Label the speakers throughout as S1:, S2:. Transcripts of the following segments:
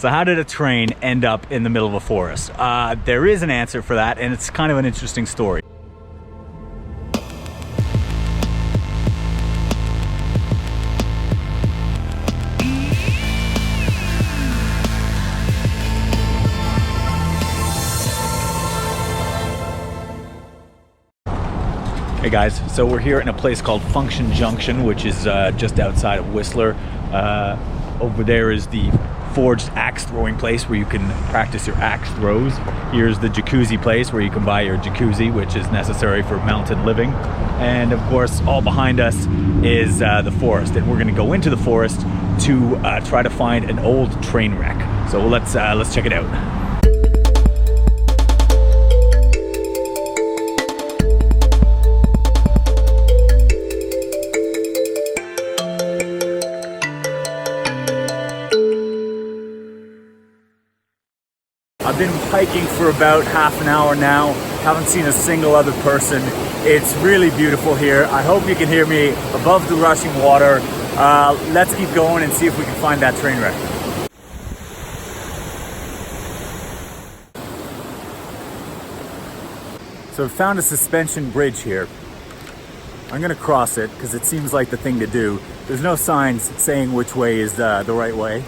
S1: So how did a train end up in the middle of a forest? There is an answer for that, and it's kind of an interesting story. Hey guys, so we're here in a place called Function Junction, which is just outside of Whistler. Over there is the forged axe throwing place where you can practice your axe throws. Here's the jacuzzi place where you can buy your jacuzzi, which is necessary for mountain living. And of course, all behind us is the forest, and we're going to go into the forest to try to find an old train wreck. So let's check it out. I've been hiking for about half an hour now. Haven't seen a single other person. It's really beautiful here. I hope you can hear me above the rushing water. Let's keep going and see if we can find that train wreck. So I've found a suspension bridge here. I'm gonna cross it because it seems like the thing to do. There's no signs saying which way is the right way.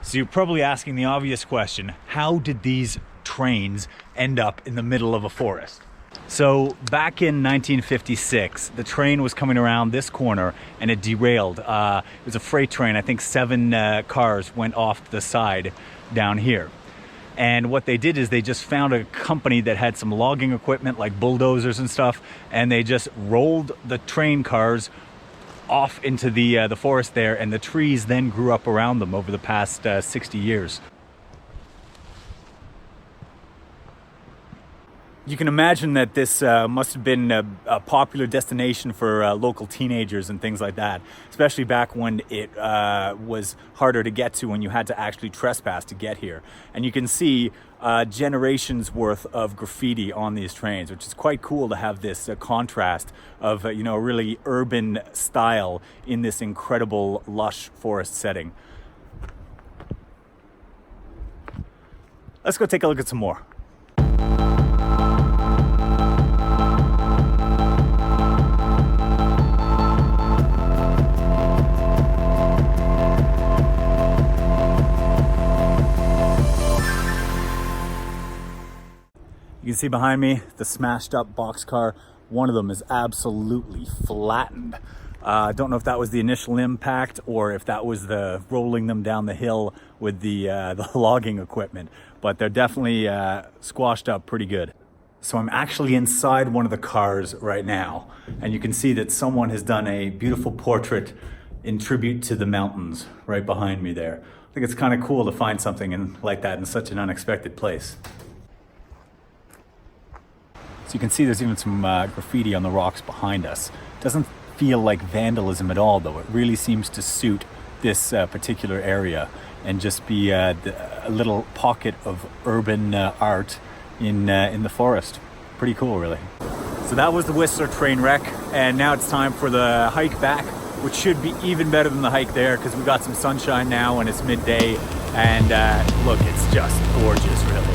S1: So you're probably asking the obvious question, how did these trains end up in the middle of a forest? So back in 1956, the train was coming around this corner and it derailed. It was a freight train. I think 7 cars went off to the side down here. And what they did is they just found a company that had some logging equipment like bulldozers and stuff, and they just rolled the train cars off into the forest there, and the trees then grew up around them over the past 60 years. You can imagine that this must have been a popular destination for local teenagers and things like that, especially back when it was harder to get to, when you had to actually trespass to get here. And you can see generations worth of graffiti on these trains, which is quite cool to have this contrast of a really urban style in this incredible lush forest setting. Let's go take a look at some more. You can see behind me the smashed up boxcar. One of them is absolutely flattened. I don't know if that was the initial impact or if that was the rolling them down the hill with the logging equipment, but they're definitely squashed up pretty good. So I'm actually inside one of the cars right now, and you can see that someone has done a beautiful portrait in tribute to the mountains right behind me there. I think it's kind of cool to find something like that in such an unexpected place. So you can see there's even some graffiti on the rocks behind us. Doesn't feel like vandalism at all, though. It really seems to suit this particular area and just be a little pocket of urban art in the forest. Pretty cool, really. So that was the Whistler train wreck, and now it's time for the hike back, which should be even better than the hike there because we got some sunshine now and it's midday, and look, it's just gorgeous, really.